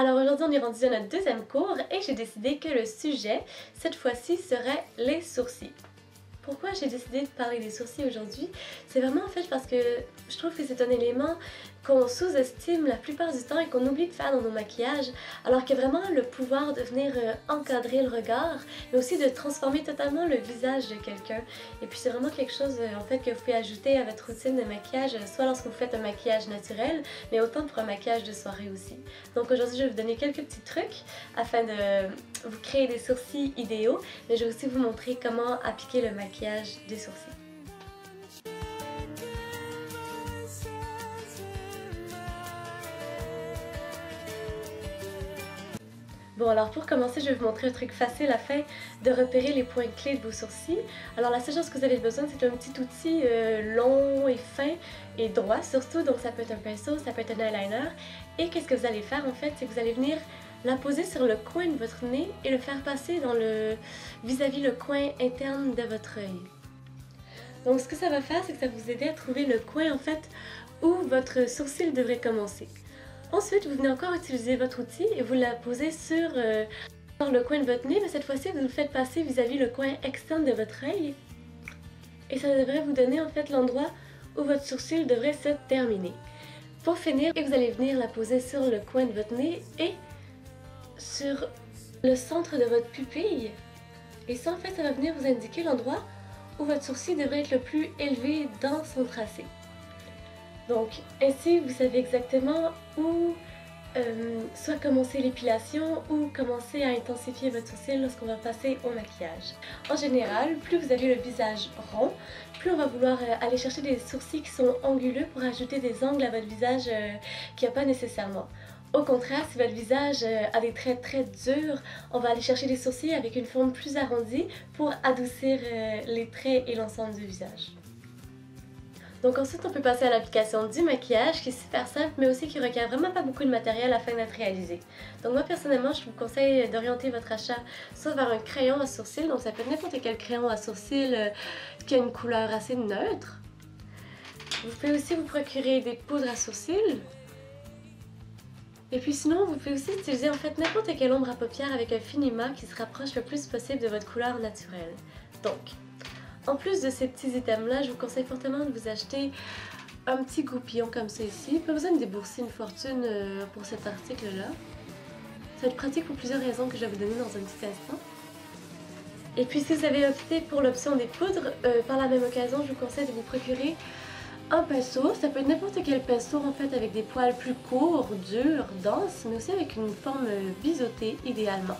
Alors aujourd'hui on est rendu à notre deuxième cours et j'ai décidé que le sujet, cette fois-ci, serait les sourcils. Pourquoi j'ai décidé de parler des sourcils aujourd'hui? C'est vraiment en fait parce que je trouve que c'est un élément qu'on sous-estime la plupart du temps et qu'on oublie de faire dans nos maquillages, alors qu'il y a vraiment le pouvoir de venir encadrer le regard, mais aussi de transformer totalement le visage de quelqu'un. Et puis c'est vraiment quelque chose en fait que vous pouvez ajouter à votre routine de maquillage, soit lorsque vous faites un maquillage naturel, mais autant pour un maquillage de soirée aussi. Donc aujourd'hui je vais vous donner quelques petits trucs afin de vous créer des sourcils idéaux, mais je vais aussi vous montrer comment appliquer le maquillage des sourcils. Bon, alors pour commencer, je vais vous montrer un truc facile afin de repérer les points clés de vos sourcils. Alors la seule chose que vous avez besoin, c'est un petit outil long et fin et droit surtout, donc ça peut être un pinceau, ça peut être un eyeliner. Et qu'est-ce que vous allez faire en fait, c'est que vous allez venir la poser sur le coin de votre nez et le faire passer dans le vis-à-vis le coin interne de votre œil. Donc ce que ça va faire, c'est que ça va vous aider à trouver le coin en fait où votre sourcil devrait commencer. Ensuite, vous venez encore utiliser votre outil et vous la posez sur le coin de votre nez, mais cette fois-ci, vous le faites passer vis-à-vis le coin externe de votre œil. Et ça devrait vous donner en fait l'endroit où votre sourcil devrait se terminer. Pour finir, vous allez venir la poser sur le coin de votre nez et sur le centre de votre pupille. Et ça, en fait, ça va venir vous indiquer l'endroit où votre sourcil devrait être le plus élevé dans son tracé. Donc ainsi vous savez exactement où soit commencer l'épilation ou commencer à intensifier votre sourcil lorsqu'on va passer au maquillage. En général, plus vous avez le visage rond, plus on va vouloir aller chercher des sourcils qui sont anguleux pour ajouter des angles à votre visage qu'il n'y a pas nécessairement. Au contraire, si votre visage a des traits très durs, on va aller chercher des sourcils avec une forme plus arrondie pour adoucir les traits et l'ensemble du visage. Donc ensuite on peut passer à l'application du maquillage qui est super simple mais aussi qui requiert vraiment pas beaucoup de matériel afin d'être réalisé. Donc moi personnellement je vous conseille d'orienter votre achat soit vers un crayon à sourcils, donc ça peut être n'importe quel crayon à sourcils qui a une couleur assez neutre. Vous pouvez aussi vous procurer des poudres à sourcils. Et puis sinon vous pouvez aussi utiliser en fait n'importe quelle ombre à paupières avec un finiment qui se rapproche le plus possible de votre couleur naturelle. Donc en plus de ces petits items-là, je vous conseille fortement de vous acheter un petit goupillon comme ça ici. Pas besoin de débourser une fortune pour cet article-là. Ça va être pratique pour plusieurs raisons que je vais vous donner dans un petit instant. Et puis si vous avez opté pour l'option des poudres, par la même occasion, je vous conseille de vous procurer un pinceau. Ça peut être n'importe quel pinceau en fait avec des poils plus courts, durs, denses, mais aussi avec une forme biseautée idéalement.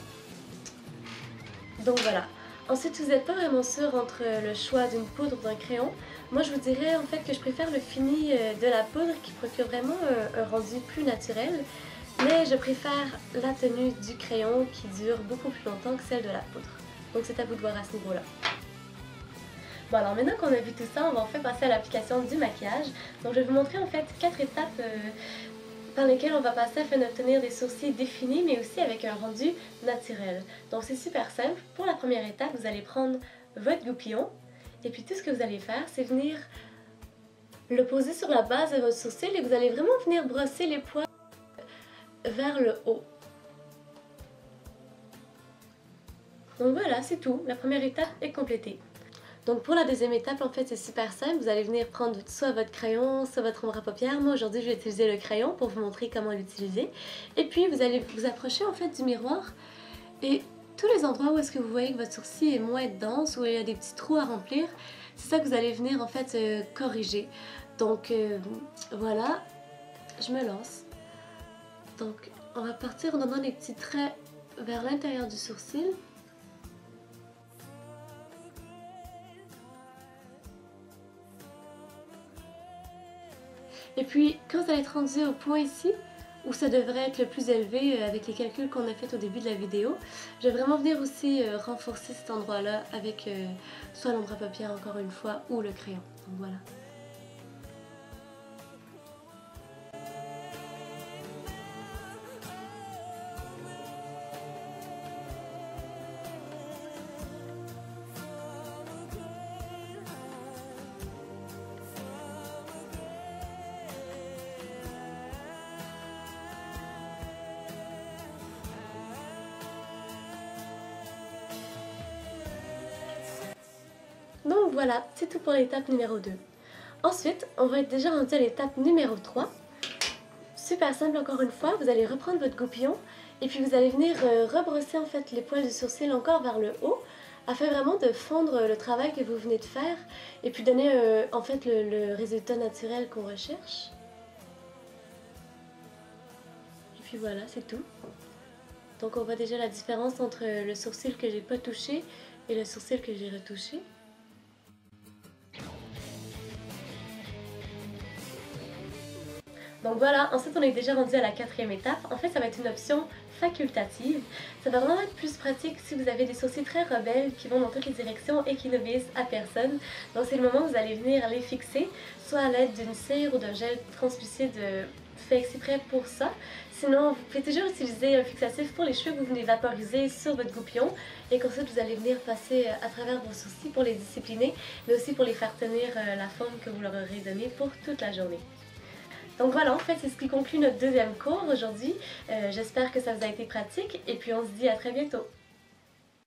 Donc voilà. Ensuite, si vous n'êtes pas vraiment sûr entre le choix d'une poudre ou d'un crayon, moi je vous dirais en fait que je préfère le fini de la poudre qui procure vraiment un rendu plus naturel, mais je préfère la tenue du crayon qui dure beaucoup plus longtemps que celle de la poudre. Donc c'est à vous de voir à ce niveau-là. Bon alors maintenant qu'on a vu tout ça, on va en fait passer à l'application du maquillage. Donc je vais vous montrer en fait 4 étapes par lesquels on va passer afin d'obtenir des sourcils définis mais aussi avec un rendu naturel. Donc c'est super simple. Pour la première étape, vous allez prendre votre goupillon et puis tout ce que vous allez faire, c'est venir le poser sur la base de votre sourcil et vous allez vraiment venir brosser les poils vers le haut. Donc voilà, c'est tout. La première étape est complétée. Donc pour la deuxième étape, en fait, c'est super simple. Vous allez venir prendre soit votre crayon, soit votre ombre à paupières. Moi, aujourd'hui, je vais utiliser le crayon pour vous montrer comment l'utiliser. Et puis, vous allez vous approcher, en fait, du miroir. Et tous les endroits où est-ce que vous voyez que votre sourcil est moins dense, où il y a des petits trous à remplir, c'est ça que vous allez venir, en fait, corriger. Donc, voilà, je me lance. Donc, on va partir en donnant des petits traits vers l'intérieur du sourcil. Et puis, quand vous allez être rendu au point ici, où ça devrait être le plus élevé avec les calculs qu'on a fait au début de la vidéo, je vais vraiment venir aussi renforcer cet endroit-là avec soit l'ombre à paupières encore une fois, ou le crayon. Donc voilà. Donc voilà, c'est tout pour l'étape numéro 2. Ensuite, on va être déjà rendu à l'étape numéro 3. Super simple encore une fois, vous allez reprendre votre goupillon et puis vous allez venir rebrosser en fait les poils de sourcil encore vers le haut afin vraiment de fondre le travail que vous venez de faire et puis donner en fait le résultat naturel qu'on recherche. Et puis voilà, c'est tout. Donc on voit déjà la différence entre le sourcil que j'ai pas touché et le sourcil que j'ai retouché. Donc voilà, ensuite on est déjà rendu à la 4e étape. En fait, ça va être une option facultative. Ça va vraiment être plus pratique si vous avez des sourcils très rebelles qui vont dans toutes les directions et qui n'obéissent à personne. Donc c'est le moment où vous allez venir les fixer, soit à l'aide d'une cire ou d'un gel translucide fait exprès pour ça. Sinon, vous pouvez toujours utiliser un fixatif pour les cheveux que vous venez vaporiser sur votre goupillon et qu'ensuite vous allez venir passer à travers vos sourcils pour les discipliner, mais aussi pour les faire tenir la forme que vous leur aurez donnée pour toute la journée. Donc voilà, en fait, c'est ce qui conclut notre 2e cours aujourd'hui. J'espère que ça vous a été pratique et puis on se dit à très bientôt.